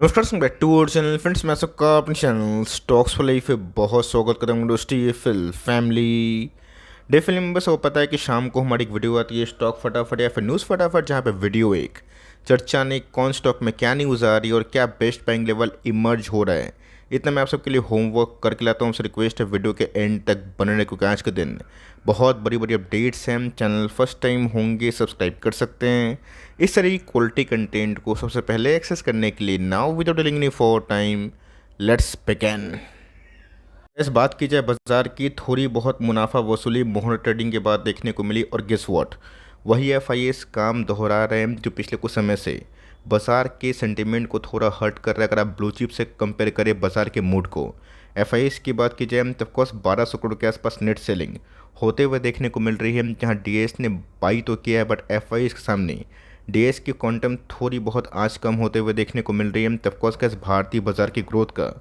नमस्कार back to our channel friends. मैं सबका अपने चैनल स्टॉक्स फॉर लाइफ पे बहुत स्वागत करता हूँ दोस्ती। फिल फैमिली डे फिल्म में बस वो पता है कि शाम को हमारी एक वीडियो आती है स्टॉक फटाफट या फिर न्यूज़ फटाफट, जहाँ पे वीडियो एक चर्चा ने कौन स्टॉक में क्या न्यूज़ आ रही है और क्या बेस्ट बाइंग लेवल इमर्ज हो रहा है। इतना मैं आप सबके लिए होमवर्क करके लाता हूँ। रिक्वेस्ट है वीडियो के एंड तक बने, क्योंकि आज के दिन बहुत बड़ी बड़ी अपडेट्स हैं। चैनल फर्स्ट टाइम होंगे सब्सक्राइब कर सकते हैं इस तरह की क्वालिटी कंटेंट को सबसे पहले एक्सेस करने के लिए। Now without delaying any for time, let's begin. इस बात की जाए बाजार की, थोड़ी बहुत मुनाफा वसूली मोहर ट्रेडिंग के बाद देखने को मिली, और गेस व्हाट, वही एफआईएस काम दोहरा रहे हैं जो पिछले कुछ समय से बाजार के सेंटीमेंट को थोड़ा हर्ट कर रहा है। अगर आप ब्लू चिप से कंपेयर करें बाजार के मूड को, एफआईएस की बात की जाए तो ऑफकोर्स 1200 करोड़ के आसपास नेट सेलिंग होते हुए देखने को मिल रही है, जहां डीएस ने बाई तो किया है, बट एफआईएस के सामने डीएस की क्वांटम थोड़ी बहुत आज कम होते हुए देखने को मिल रही है। ऑफकोर्स कैसे भारतीय बाजार की ग्रोथ का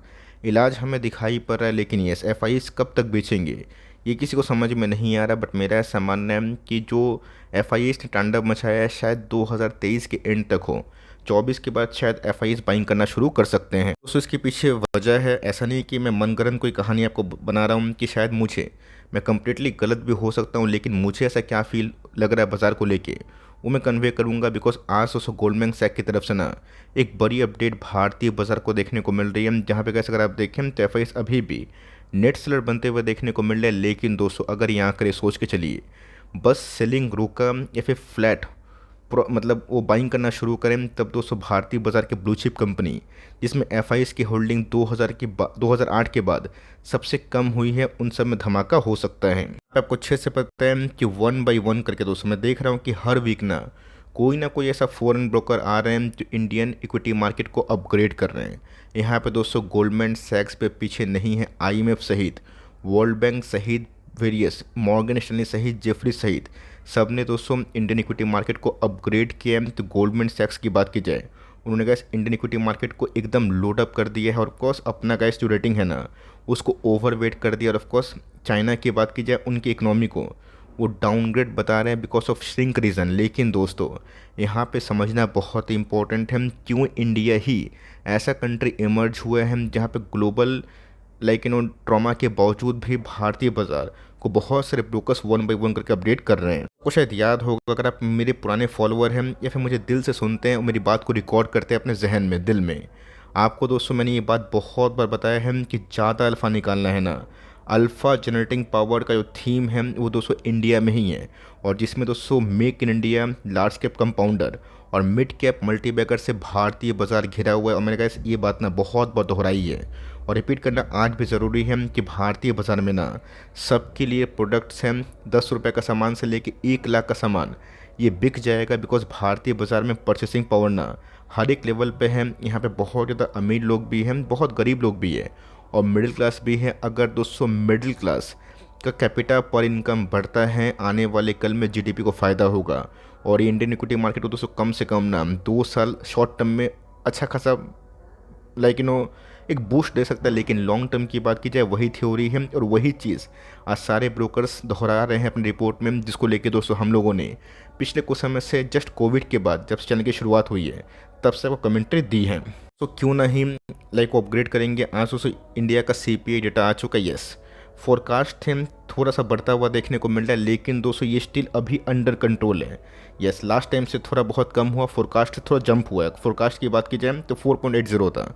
इलाज हमें दिखाई पड़ रहा है, लेकिन ये एफआईएस कब तक बेचेंगे ये किसी को समझ में नहीं आ रहा। बट मेरा ऐसा मानना है कि जो एफआईएस ने तांडव मचाया है शायद 2023 के एंड तक हो, 24 के बाद शायद एफआईएस बाइंग करना शुरू कर सकते हैं। तो इसके पीछे वजह है, ऐसा नहीं कि मैं मनगढ़ंत कोई कहानी आपको बना रहा हूँ कि शायद मैं कम्प्लीटली गलत भी हो सकता हूँ, लेकिन मुझे ऐसा क्या फील लग रहा है बाजार को लेके वो मैं कन्वे करूँगा। बिकॉज आज दोस्तों गोल्डमैन सैक की तरफ से ना एक बड़ी अपडेट भारतीय बाजार को देखने को मिल रही है, जहाँ पे कैसे अगर आप देखें तो एफआईएस अभी भी नेट सेलर बनते हुए देखने को मिल रहे हैं। लेकिन दोस्तों अगर यहाँ करें सोच के चलिए, बस सेलिंग रुका या फिर फ्लैट मतलब वो बाइंग करना शुरू करें, तब दोस्तों भारतीय बाजार के ब्लू चिप कंपनी जिसमें एफआईएस की होल्डिंग 2008 के बाद सबसे कम हुई है, उन सब में धमाका हो सकता है। आपको अच्छे से पता है कि 1 by 1 करके दोस्तों मैं देख रहा हूँ कि हर वीक ना कोई ऐसा फॉरेन ब्रोकर आ रहे हैं जो इंडियन इक्विटी मार्केट को अपग्रेड कर रहे हैं। यहाँ पे दोस्तों गोल्डमैन सैक्स पे पीछे नहीं है, आईएमएफ सहित, वर्ल्ड बैंक सहित, वेरियस मॉर्गन स्टैनली सहित, जेफरी सहित सब ने दोस्तों इंडियन इक्विटी मार्केट को अपग्रेड किया है। तो गोल्डमैन सैक्स की बात की जाए, उन्होंने गैस इंडियन इक्विटी मार्केट को एकदम लोड अप कर दिया है, और ऑफकोर्स अपना गैस जो रेटिंग है ना उसको ओवरवेट कर दिया। और ऑफकोर्स चाइना की बात की जाए, उनकी इकोनॉमी को वो डाउनग्रेड बता रहे हैं बिकॉज ऑफ श्रिंक रीज़न। लेकिन दोस्तों यहाँ पे समझना बहुत ही इंपॉर्टेंट है, क्यों इंडिया ही ऐसा कंट्री इमर्ज हुआ है जहाँ पे ग्लोबल ट्रॉमा के बावजूद भी भारतीय बाजार को बहुत सारे ब्रोकर्स 1 by 1 करके अपडेट कर रहे हैं। आपको शायद याद होगा, अगर आप मेरे पुराने फॉलोअर हैं या फिर मुझे दिल से सुनते हैं और मेरी बात को रिकॉर्ड करते हैं अपने जहन में, दिल में, आपको दोस्तों मैंने ये बात बहुत बार बताया है कि ज़्यादा अल्फ़ा निकालना है ना, अल्फ़ा जनरेटिंग पावर का जो थीम है वो दोस्तों इंडिया में ही है, और जिसमें दोस्तों make in India, large cap compounder और मिड कैप मल्टीबैगर से भारतीय बाजार घिरा हुआ है। और मैंने कहा ये बात ना बहुत बार दोहराई है और रिपीट करना आज भी ज़रूरी है कि भारतीय बाजार में ना सबके लिए प्रोडक्ट्स हैं। 10 रुपये का सामान से लेके 1 लाख का सामान ये बिक जाएगा, बिकॉज भारतीय बाज़ार में परचेसिंग पावर ना हर एक लेवल पे है। यहाँ पे बहुत ज़्यादा अमीर लोग भी हैं, बहुत गरीब लोग भी हैं, और मिडिल क्लास भी है। अगर दोस्तों मिडिल क्लास का कैपिटा पर इनकम बढ़ता है, आने वाले कल में जीडीपी को फ़ायदा होगा। और ये इंडियन इक्विटी मार्केट को दोस्तों कम से कम ना 2 साल शॉर्ट टर्म में अच्छा खासा एक बूस्ट दे सकता है। लेकिन लॉन्ग टर्म की बात की जाए, वही थ्योरी है और वही चीज़ आज सारे ब्रोकर्स दोहरा रहे हैं अपनी रिपोर्ट में, जिसको लेके दोस्तों हम लोगों ने पिछले कुछ समय से जस्ट कोविड के बाद जब चैनल की शुरुआत हुई है तब से वो कमेंट्री दी है। तो क्यों नहीं वो अपग्रेड करेंगे। आज दोस्तों इंडिया का सीपीआई डेटा आ चुका है, यस फोरकास्ट थे थोड़ा सा बढ़ता हुआ देखने को मिल रहा है, लेकिन दोस्तों ये स्टिल अभी अंडर कंट्रोल है। यस लास्ट टाइम से थोड़ा बहुत कम हुआ, फोरकास्ट से थोड़ा जंप हुआ है। फोरकास्ट की बात की जाए तो 4.80 था,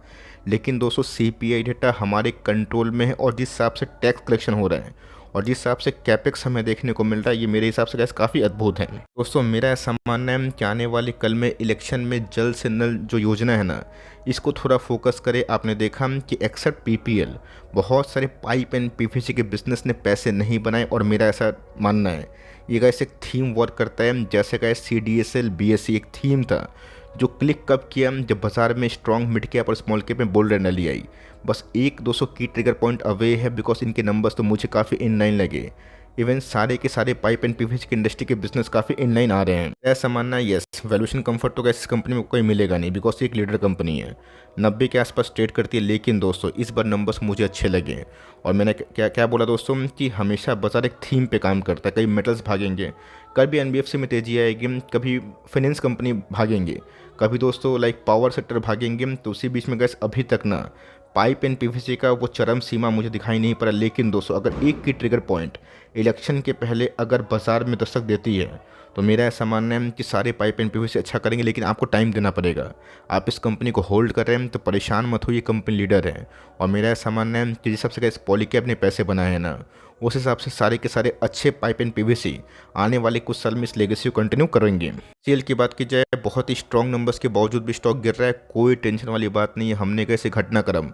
लेकिन दोस्तों सीपीआई डेटा हमारे कंट्रोल में है, और जिस हिसाब से टैक्स कलेक्शन हो रहा है और जिस हिसाब से कैपेक्स हमें देखने को मिल रहा है, ये मेरे हिसाब से गैस काफ़ी अद्भुत है। दोस्तों मेरा ऐसा मानना है कि आने वाले कल में इलेक्शन में जल से नल जो योजना है ना, इसको थोड़ा फोकस करें। आपने देखा कि एक्सेप्ट पीपीएल बहुत सारे पाइप एंड पीवीसी के बिजनेस ने पैसे नहीं बनाए, और मेरा ऐसा मानना है ये गैस एक थीम वर्क करता है। जैसे गैस सीडीएसएल बीएससी एक थीम था जो क्लिक कब किया जब बाजार में स्ट्रॉन्ग मिड कैप और स्मॉल कैप में बुल रैली आई। बस 1-200 की ट्रिगर पॉइंट अवे है, बिकॉज इनके नंबर्स तो मुझे काफ़ी इन लाइन लगे। इवन सारे के सारे पाइप एंड पीवीसी की इंडस्ट्री के बिजनेस काफ़ी इन लाइन आ रहे हैं। ऐसा मानना है यस वैल्यूएशन कंफर्ट तो इस कंपनी में कोई मिलेगा नहीं, बिकॉज ये एक लीडर कंपनी है, 90 के आसपास ट्रेड करती है। लेकिन दोस्तों इस बार नंबर्स मुझे अच्छे लगे, और मैंने क्या क्या बोला दोस्तों कि हमेशा बाजार एक थीम पे काम करता है। कभी मेटल्स भागेंगे, कभी एनबीएफसी में तेजी आएगी, कभी फाइनेंस कंपनी भागेंगे, कभी दोस्तों लाइक पावर सेक्टर भागेंगे तो उसी बीच में गैस अभी तक ना पाइप एंड पीवीसी का वो चरम सीमा मुझे दिखाई नहीं पड़ा। लेकिन दोस्तों अगर एक की ट्रिगर पॉइंट इलेक्शन के पहले अगर बाजार में दस्तक देती है तो मेरा ऐसा मानना है कि सारे पाइप एंड पीवीसी अच्छा करेंगे, लेकिन आपको टाइम देना पड़ेगा। आप इस कंपनी को होल्ड कर रहे हैं तो परेशान मत हो, ये कंपनी लीडर है। और मेरा ऐसा मानना है कि जिस हिसाब से इस पॉलीकैब ने पैसे बनाए हैं ना, उस हिसाब से सारे के सारे अच्छे पाइप एंड पीवीसी आने वाले कुछ साल में इस लेगेसी को कंटिन्यू करेंगे। सेल की बात की जाए, बहुत ही स्ट्रॉन्ग नंबर्स के बावजूद भी स्टॉक गिर रहा है, कोई टेंशन वाली बात नहीं है। हमने कैसे घटनाक्रम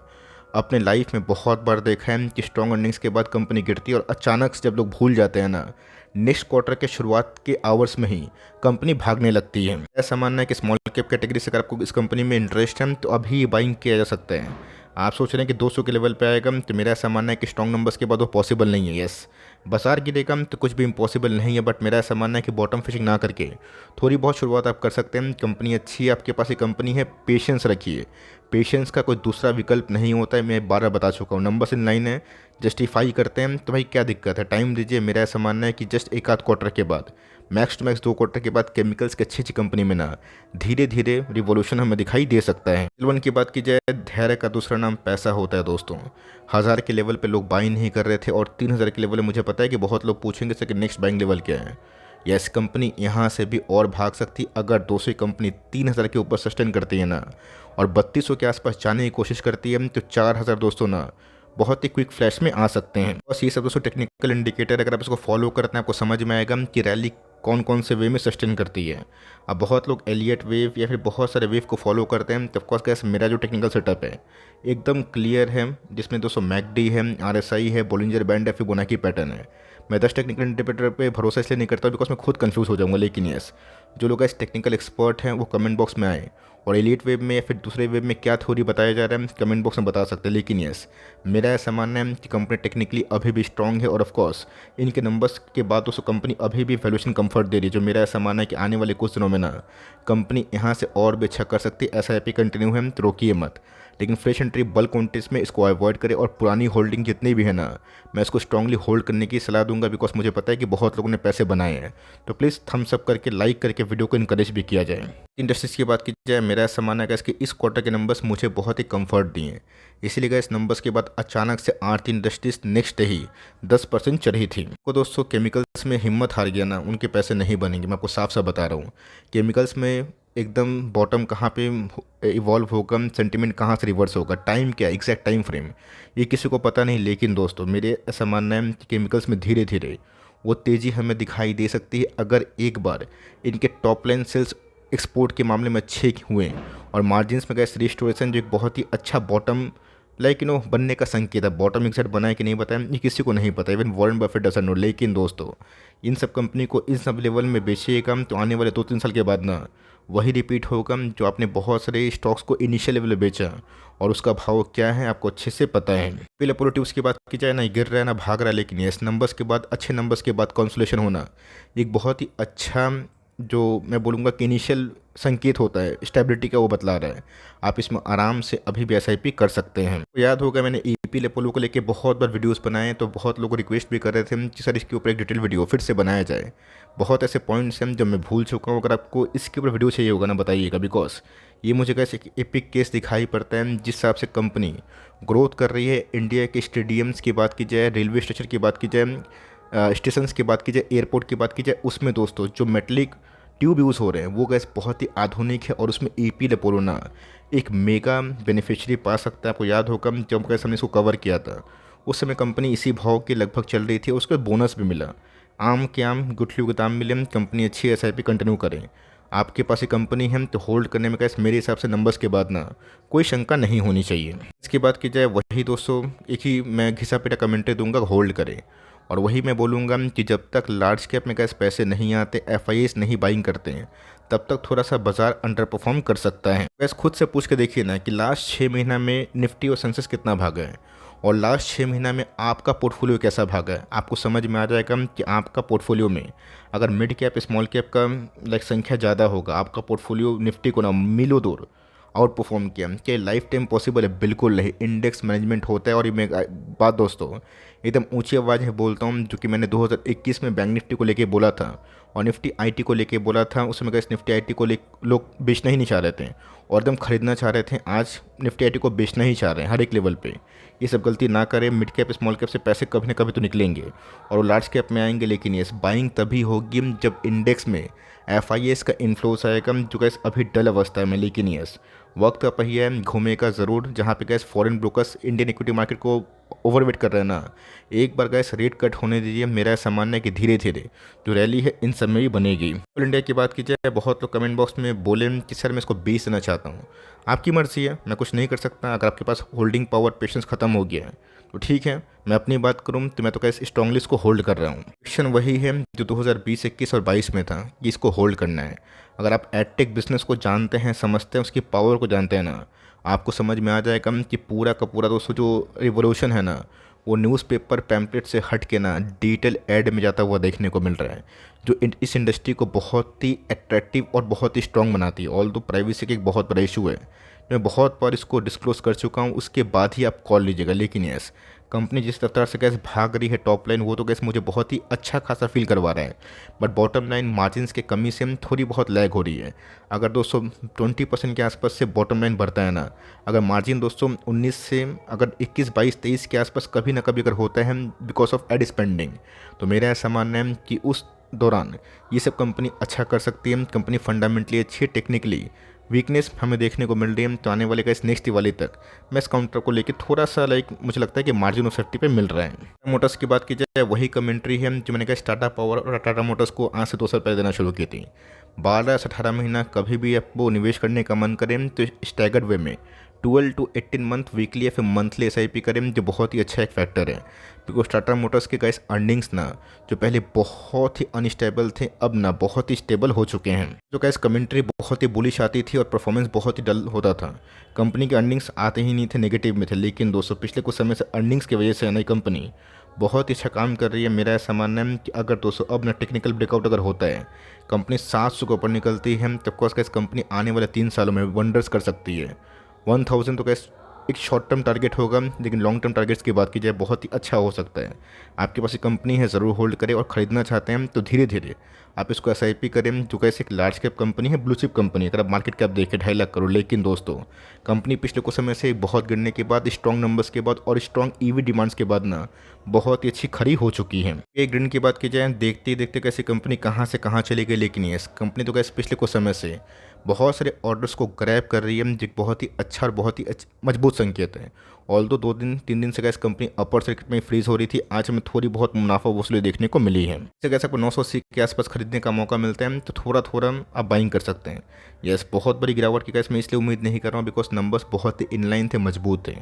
अपने लाइफ में बहुत बार देखा है कि स्ट्रॉन्ग अर्निंग्स के बाद कंपनी गिरती है और अचानक से जब लोग भूल जाते हैं ना, नेक्स्ट क्वार्टर के शुरुआत के आवर्स में ही कंपनी भागने लगती है। ऐसा मानना है कि स्मॉल कैप कैटेगरी से अगर आपको इस कंपनी में इंटरेस्ट है तो अभी बाइंग किया जा सकता है। आप सोच रहे हैं कि 200 के लेवल पे आएगा, तो मेरा ऐसा मानना है कि स्ट्रॉन्ग नंबर्स के बाद वो पॉसिबल नहीं है। यस, बाजार गिरेगा तो कुछ भी इम्पॉसिबल नहीं है, बट मेरा ऐसा मानना है कि बॉटम फिशिंग ना करके थोड़ी बहुत शुरुआत आप कर सकते हैं। कंपनी अच्छी है, आपके पास ये कंपनी है, पेशेंस रखिए। पेशेंस का कोई दूसरा विकल्प नहीं होता है, मैं 12 बता चुका हूँ। नंबर्स इन लाइन है, जस्टिफाई करते हैं तो भाई क्या दिक्कत है, टाइम दीजिए। मेरा ऐसा मानना है कि जस्ट एक आध क्वार्टर के बाद, मैक्स टू मैक्स 2 क्वार्टर के बाद केमिकल्स की अच्छी कंपनी में ना धीरे धीरे रिवॉल्यूशन हमें दिखाई दे सकता है। L1 की बात की जाए, धैर्य का दूसरा नाम पैसा होता है दोस्तों। 1000 के लेवल पे लोग बाई नहीं कर रहे थे और 3000 के लेवल में मुझे पता है कि बहुत लोग पूछेंगे सर कि नेक्स्ट बाइंग लेवल क्या है। यस, कंपनी यहाँ से भी और भाग सकती अगर 200 कंपनी 3000 के ऊपर सस्टेन करती है ना और 3200 के आसपास जाने की कोशिश करती है तो 4000 दोस्तों ना बहुत ही क्विक फ्लैश में आ सकते हैं। बस ये सब दोस्तों टेक्निकल इंडिकेटर, अगर आप इसको फॉलो करते हैं आपको समझ में आएगा कि रैली कौन कौन से वे में सस्टेन करती है। अब बहुत लोग एलियट वेव या फिर बहुत सारे वेव को फॉलो करते हैं, तो ऑफकोर्स गैस मेरा जो टेक्निकल सेटअप है एकदम क्लियर है, जिसमें दोस्तों मैकडी है, RSI है, बोलिंजर बैंड है, फिबोनाची पैटर्न है। मैं 10 टेक्निकल इंडिकेटर पे भरोसा इसलिए नहीं करता बिकॉज मैं खुद कंफ्यूज हो जाऊंगा। लेकिन यस, जो लोग इस टेक्निकल एक्सपर्ट हैं वो कमेंट बॉक्स में आए और एलिट वेव में या फिर दूसरे वेव में क्या थ्योरी बताया जा रहा है कमेंट बॉक्स में बता सकते हैं। लेकिन यस, मेरा ऐसा मानना है कि कंपनी टेक्निकली अभी भी स्ट्रांग है और ऑफकोर्स इनके नंबर्स के बाद दोस्तों कंपनी अभी भी वैल्यूएशन कंफर्ट दे रही है, जो मेरा ऐसा मानना है कि आने वाले कुछ दिनों में ना कंपनी यहाँ से और भी अच्छा कर सकती है। SIP कंटिन्यू है तो रोकिए मत, लेकिन फ्रेश एंट्री बल्क क्वांटिटीज में इसको अवॉइड करें और पुरानी होल्डिंग जितनी भी है ना, मैं इसको स्ट्रांगली होल्ड करने की सलाह दूंगा बिकॉज मुझे पता है कि बहुत लोगों ने पैसे बनाए हैं। तो प्लीज़ थम्स अप करके लाइक करके वीडियो को इनकरेज भी किया जाए। इंडस्ट्रीज की बात की जाए, मेरा ऐसा मानना है कि इस क्वार्टर के नंबर्स मुझे बहुत ही कंफर्ट दिए हैं, इसीलिए इस नंबर्स के बाद अचानक से आरती इंडस्ट्रीज नेक्स्ट डे ही 10% चढ़ी थी। तो दोस्तों केमिकल्स में हिम्मत हार गया ना, उनके पैसे नहीं बनेंगे, मैं आपको साफ साफ बता रहा हूँ। केमिकल्स में एकदम बॉटम कहाँ पे इवॉल्व होगा, सेंटिमेंट कहाँ से रिवर्स होगा, टाइम क्या, एग्जैक्ट टाइम फ्रेम ये किसी को पता नहीं। लेकिन दोस्तों मेरे ऐसा मानना है कि केमिकल्स में धीरे धीरे वो तेज़ी हमें दिखाई दे सकती है अगर एक बार इनके टॉप लाइन सेल्स एक्सपोर्ट के मामले में अच्छे हुए और मार्जिन्स में गैस रिस्टोरेशन जो एक बहुत ही अच्छा बॉटम बनने का संकेत है। बॉटम एग्जैक्ट बनाए कि नहीं बताया ये किसी को नहीं पता, even Warren Buffett doesn't know. लेकिन दोस्तों इन सब कंपनी को इन सब लेवल में बेचिएगा तो आने वाले 2-3 साल के बाद ना वही रिपीट होगा जो आपने बहुत सारे स्टॉक्स को इनिशियल लेवल में बेचा और उसका भाव क्या है आपको अच्छे से पता है। फिर अपोलो ट्यूब्स की बात की जाए, ना गिर रहा है ना भाग रहा है, लेकिन इस नंबर्स के बाद अच्छे नंबर्स के बाद कंसोलेशन होना एक बहुत ही अच्छा जो मैं बोलूँगा कि इनिशियल संकेत होता है स्टेबिलिटी का, वो बतला रहा है। आप इसमें आराम से अभी भी SIP कर सकते हैं। तो याद होगा मैंने EPL अपोलो को लेके बहुत बार वीडियोस बनाए, तो बहुत लोग रिक्वेस्ट भी कर रहे थे कि सर इसके ऊपर एक डिटेल वीडियो फिर से बनाया जाए। बहुत ऐसे पॉइंट्स हैं जो मैं भूल चुका हूँ, अगर आपको इसके ऊपर वीडियो चाहिए होगा ना बताइएगा, बिकॉज ये मुझे कैसे एक एपिक केस दिखाई पड़ता है जिस हिसाब से कंपनी ग्रोथ कर रही है। इंडिया के स्टेडियम्स की बात की जाए, रेलवे स्टेशन की बात की जाए, स्टेशंस की बात की जाए, एयरपोर्ट की बात की जाए, उसमें दोस्तों जो मेटलिक ट्यूब यूज़ हो रहे हैं वो गैस बहुत ही आधुनिक है और उसमें EPL अपोलो ना एक मेगा बेनिफिशियरी पा सकता है। आपको याद होगा जब गैस हमने इसको कवर किया था उस समय कंपनी इसी भाव के लगभग चल रही थी, उसके बोनस भी मिला, आम के आम गुठलियों के दाम मिले। कंपनी अच्छी SIP कंटिन्यू करें, आपके पास ये कंपनी है तो होल्ड करने में गैस मेरे हिसाब से नंबर्स के बाद ना कोई शंका नहीं होनी चाहिए। इसकी बात की जाए वही दोस्तों एक ही मैं घिसा पिटा कमेंट्री दूंगा, होल्ड करें। और वही मैं बोलूँगा कि जब तक लार्ज कैप में गैस पैसे नहीं आते, FIAs नहीं बाइंग करते हैं, तब तक थोड़ा सा बाजार अंडर परफॉर्म कर सकता है। गैस खुद से पूछ के देखिए ना कि लास्ट 6 महीना में निफ्टी और सेंसेक्स कितना भागा है और लास्ट 6 महीना में आपका पोर्टफोलियो कैसा भागा है। आपको समझ में आ जाएगा कि आपका पोर्टफोलियो में अगर मिड कैप स्मॉल कैप का संख्या ज़्यादा होगा, आपका पोर्टफोलियो निफ्टी को ना मिलो दूर आउट परफॉर्म किया, क्या लाइफ टाइम पॉसिबल है? बिल्कुल नहीं। इंडेक्स मैनेजमेंट होता है और ये मैं बात दोस्तों एकदम ऊंची आवाज़ में बोलता हूँ, जो कि मैंने 2021 में बैंक निफ्टी को लेके बोला था और निफ्टी आईटी को लेके बोला था, उसमें गैस निफ्टी आईटी को लोग बेचना ही नहीं चाह रहे थे और एकदम खरीदना चाह रहे थे। आज निफ्टी आईटी को बेचना ही चाह रहे हैं हर एक लेवल पे। ये सब गलती ना करें, मिड कैप स्मॉल कैप से पैसे कभी ना कभी तो निकलेंगे और वो लार्ज कैप में आएंगे, लेकिन ये बाइंग तभी होगी जब इंडेक्स में FIS का इन्फ्लोस आएगा, जो गैस अभी डल अवस्था में। लेकिन यस, वक्त का पहिया घूमेगा ज़रूर। जहाँ पे gas foreign brokers Indian equity market को ओवरवेट कर रहे हैं ना, एक बार गैस रेट कट होने दीजिए। मेरा ऐसा मानना है कि धीरे धीरे जो रैली है इन सब में भी बनेगी। ऑल इंडिया की बात की जाए, बहुत लोग कमेंट बॉक्स में बोले कि सर मैं इसको बेच देना चाहता हूँ। आपकी मर्जी है, मैं कुछ नहीं कर सकता। अगर आपके पास होल्डिंग पावर पेशेंस खत्म हो गया है तो ठीक है। मैं अपनी बात करूँ तो मैं तो कैसे स्ट्रांगली इसको होल्ड कर रहा हूँ। एक्शन वही है जो 2020, 21 और 22 में था कि इसको होल्ड करना है। अगर आप एडटेक बिजनेस को जानते हैं, समझते हैं, उसकी पावर को जानते हैं ना, आपको समझ में आ जाएगा कि पूरा का पूरा दोस्तों जो रिवोल्यूशन है ना, वो न्यूज़पेपर पैम्पलेट से हट के ना डिजिटल ऐड में जाता हुआ देखने को मिल रहा है, जो इस इंडस्ट्री को बहुत ही अट्रैक्टिव और बहुत ही स्ट्रॉन्ग बनाती है। ऑल दो प्राइवेसी का एक बहुत बड़ा इशू है, मैं बहुत बार इसको डिस्क्लोज कर चुका हूँ, उसके बाद ही आप कॉल लीजिएगा। लेकिन यस, कंपनी जिस रफ्तार से गैस भाग रही है टॉप लाइन, वो तो गैस मुझे बहुत ही अच्छा खासा फील करवा रहा है। बट बॉटम लाइन मार्जिन्स के कमी से थोड़ी बहुत लैग हो रही है। अगर दोस्तों 20% के आसपास से बॉटम लाइन बढ़ता है ना, अगर मार्जिन दोस्तों 19 से अगर 21, 22, 23 के आसपास कभी ना कभी अगर होता है बिकॉज ऑफ एड स्पेंडिंग, तो मेरा ऐसा मानना है कि उस दौरान ये सब कंपनी अच्छा कर सकती है। कंपनी फंडामेंटली अच्छी है, टेक्निकली वीकनेस हमें देखने को मिल रही है। तो आने वाले का इस नेक्स्ट दिवाली तक मैं इस काउंटर को लेकर थोड़ा सा मुझे लगता है कि मार्जिन ऑफ सेफ्टी पे मिल रहा है। मोटर्स की बात की जाए, वही कमेंट्री है जो मैंने कहा टाटा पावर और टाटा मोटर्स को आज से 2 साल पहले देना शुरू की थी। 12 से 18 महीना कभी भी आपको निवेश करने का मन करें तो स्टैगर्ड वे में 12 to 18 मंथ वीकली या फिर मंथली SIP करें, जो बहुत ही अच्छा एक फैक्टर है। बिकॉज टाटा मोटर्स के गाइस अर्निंग्स ना जो पहले बहुत ही अनस्टेबल थे, अब ना बहुत ही स्टेबल हो चुके हैं। जो गाइस कमेंट्री बहुत ही बुलिश आती थी और परफॉर्मेंस बहुत ही डल होता था। कंपनी के अर्निंग्स आते ही नहीं थे, नेगेटिव में थे। लेकिन दोस्तों पिछले कुछ समय से अर्निंग्स की वजह से नई कंपनी बहुत ही अच्छा काम कर रही है। मेरा ऐसा मानना है कि अगर दोस्तों अब ना टेक्निकल ब्रेकआउट अगर होता है, कंपनी 700 के ऊपर निकलती है, तब कोर्स गाइस कंपनी आने वाले 3 सालों में वंडर्स कर सकती है। 1000 तो कैसे एक शॉर्ट टर्म टारगेट होगा, लेकिन लॉन्ग टर्म टारगेट्स की बात की जाए बहुत ही अच्छा हो सकता है। आपके पास एक कंपनी है, ज़रूर होल्ड करें, और ख़रीदना चाहते हैं तो धीरे धीरे आप इसको SIP करें। जो कैसे एक लार्ज कैप कंपनी है, ब्लू चिप कंपनी, अगर आप मार्केट कैप देखें 2.5 लाख करोड़। लेकिन दोस्तों कंपनी पिछले कुछ समय से बहुत गिरने के बाद, स्ट्रॉन्ग नंबर्स के बाद और स्ट्रॉन्ग EV डिमांड्स के बाद ना बहुत ही अच्छी खड़ी हो चुकी है। एक दिन की बात की जाए, देखते ही देखते कैसे कंपनी कहाँ से कहाँ चली गई। लेकिन ये कंपनी तो कैसे पिछले कुछ समय से बहुत सारे ऑर्डर्स को ग्रैब कर रही है, जो बहुत ही अच्छा और बहुत ही मजबूत संकेत है। ऑल दो 2-3 दिन से गैस कंपनी अपर सर्किट में फ्रीज हो रही थी, आज हमें थोड़ी बहुत मुनाफा वसूली देखने को मिली है। इससे गैस आपको 980 के आसपास खरीदने का मौका मिलता है, तो थोड़ा थोड़ा आप बाइंग कर सकते हैं। यस, बहुत बड़ी गिरावट की गैस मैं इसलिए उम्मीद नहीं कर रहा हूँ बिकॉज नंबर्स बहुत ही इनलाइन थे, मजबूत थे।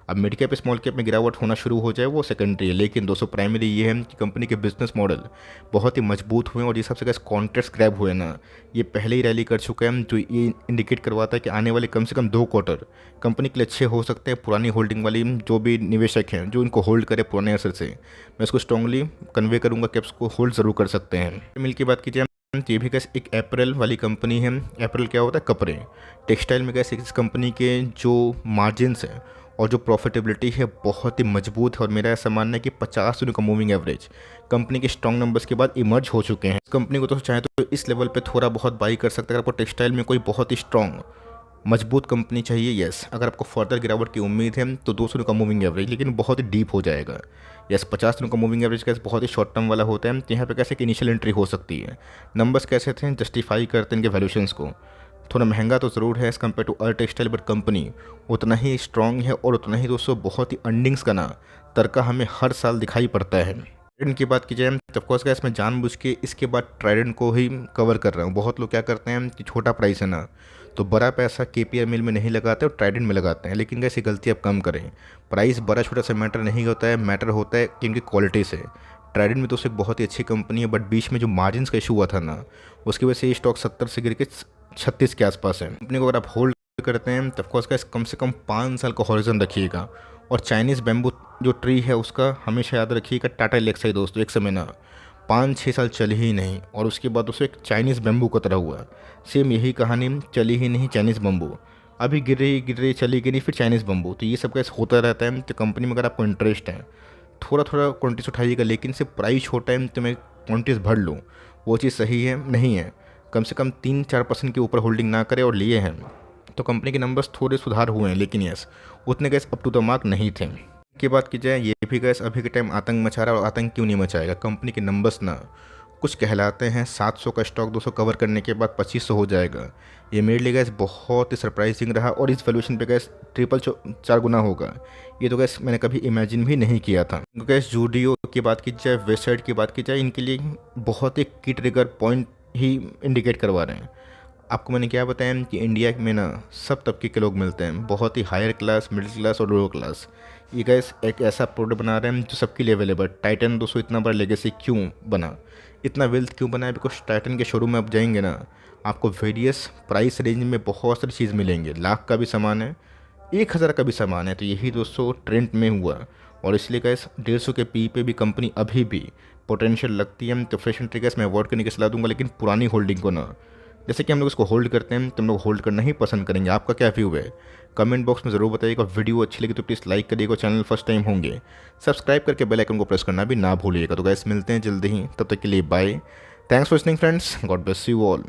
अब मिड कैप स्मॉल कैप में गिरावट होना शुरू हो जाए वो सेकेंडरी है। लेकिन दोस्तों प्राइमरी ये है कि कंपनी के बिजनेस मॉडल बहुत ही मजबूत हुए, और ये सबसे गैस कॉन्ट्रैक्ट्स ग्रैब हुए ना, ये पहले ही रैली कर चुका है, जो ये इंडिकेट करवाता है कि आने वाले कम से कम 2 क्वार्टर कंपनी के लिए अच्छे हो सकते हैं। पुरानी होल्डिंग वाली जो भी निवेशक हैं जो इनको होल्ड करे पुराने असर से, मैं इसको स्ट्रांगली कन्वे करूंगा कि आप इसको होल्ड ज़रूर कर सकते हैं। मिल की बात कीजिए, ये भी कैसे एक अप्रैल वाली कंपनी है। अप्रैल क्या होता है? कपड़े, टेक्सटाइल में कैसे इस कंपनी के जो मार्जिन्स हैं और जो प्रॉफिटेबिलिटी है बहुत ही मजबूत है। और मेरा ऐसा मानना है कि 50 दिनों का मूविंग एवरेज कंपनी के स्ट्रॉन्ग नंबर्स के बाद इमर्ज हो चुके हैं। इस कंपनी को तो चाहे तो इस लेवल पे थोड़ा बहुत बाई कर सकते हैं। अगर आपको टेक्सटाइल में कोई बहुत ही स्ट्रॉन्ग मजबूत कंपनी चाहिए, यस। अगर आपको फर्दर गिरावट की उम्मीद है तो 200 दिनों का मूविंग एवरेज, लेकिन बहुत ही डीप हो जाएगा। यस, 50 दिनों का मूविंग एवरेज कैसे बहुत ही शॉर्ट टर्म वाला होता है, तो यहाँ पे कैसे कि इनिशियल एंट्री हो सकती है। नंबर्स कैसे थे, जस्टिफाई करते हैं इनके वैल्यूशंस को। थोड़ा महंगा तो ज़रूर है as compare to other textile, but company उतना ही स्ट्रॉन्ग है और उतना ही दोस्तों बहुत ही अर्निंग्स का ना तड़का हमें हर साल दिखाई पड़ता है। ट्राइडेंट की बात की जाए तो ऑफकोर्स का इसमें जानबूझ के इसके बाद ट्राइडेंट को ही कवर कर रहा हूँ। बहुत लोग क्या करते हैं कि छोटा प्राइस है ना, तो बड़ा पैसा KPI मिल में नहीं लगाते और ट्राइडेंट में लगाते हैं। लेकिन ऐसी गलती आप कम करें। प्राइस बड़ा छोटा सा मैटर नहीं होता है, मैटर होता है कि इनकी क्वालिटी से। ट्राइडेंट में दोस्तों एक बहुत ही अच्छी कंपनी है, बट बीच में जो मार्जिन्स का इशू हुआ था ना, उसकी वजह से ये स्टॉक 70 से गिर के 36 के आसपास है। कंपनी को अगर आप होल्ड करते हैं तो ऑफकोर्स का कम से कम 5 साल का हॉरिजन रखिएगा। और चाइनीज़ बैम्बू जो ट्री है उसका हमेशा याद रखिएगा, टाटा एलेक्सा दोस्तों एक समय ना 5-6 साल चली ही नहीं, और उसके बाद उसे एक चाइनीज़ बैम्बू का तरह हुआ। सेम यही कहानी, चली ही नहीं चाइनीज़ बैम्बू, अभी गिर रही चली गई नहीं, फिर चाइनीज़ बैम्बू। तो ये सब कैसे होता रहता है। तो कंपनी में अगर आपको इंटरेस्ट है, थोड़ा थोड़ा क्वान्टिटीज उठाइएगा, लेकिन सिर्फ प्राइस छोटा है तो मैं क्वान्टिटीज भर लूँ, वो चीज़ सही है नहीं है। कम से कम 3-4% के ऊपर होल्डिंग ना करे और लिए हैं तो कंपनी के नंबर्स थोड़े सुधार हुए हैं, लेकिन यस उतने गैस अप टू द मार्क नहीं थे। की बात की जाए, ये भी गैस अभी के टाइम आतंक मचा रहा है, और आतंक क्यों नहीं मचाएगा। कंपनी के नंबर्स ना कुछ कहलाते हैं। 700 का स्टॉक 200 कवर करने के बाद 2500 हो जाएगा। ये मेरे लिए गैस बहुत ही सरप्राइजिंग रहा, और इस वैल्यूएशन पे गैस 4 गुना होगा। ये तो गैस मैंने कभी इमेजिन भी नहीं किया था। गैस जूडियो की बात की जाए, वेबसाइट की बात की जाए, इनके लिए बहुत ही की ट्रिगर पॉइंट ही इंडिकेट करवा रहे हैं। आपको मैंने क्या बताया कि इंडिया में ना सब तबके के लोग मिलते हैं, बहुत ही हायर क्लास, मिडिल क्लास और लोअर क्लास। ये गैस एक ऐसा प्रोडक्ट बना रहे हैं जो सबके लिए अवेलेबल। टाइटन दोस्तों इतना बड़ा लेगेसी क्यों बना, इतना वेल्थ क्यों बना है? बिकॉज टाइटन के शोरूम में आप जाएंगे ना, आपको वेरियस प्राइस रेंज में बहुत सारी चीज़ मिलेंगे। लाख का भी सामान है, 1000 का भी सामान है। तो यही दोस्तों ट्रेंड में हुआ, और इसलिए गैस 150 के पी पे भी कंपनी अभी भी पोटेंशियल लगती है। तो फ्रेश एंट्री गैस मैं अवॉइड करने की सलाह दूंगा, लेकिन पुरानी होल्डिंग को ना, जैसे कि हम लोग इसको होल्ड करते हैं तो हम लोग होल्ड करना ही पसंद करेंगे। आपका क्या व्यू है कमेंट बॉक्स में ज़रूर बताइएगा। वीडियो अच्छी लगी तो प्लीज़ लाइक करिएगा, चैनल फर्स्ट टाइम होंगे सब्सक्राइब करके बेल आइकन को प्रेस करना भी ना भूलिएगा। तो गैस मिलते हैं जल्दी ही, तब तक के लिए bye. Thanks for listening friends, God bless you all.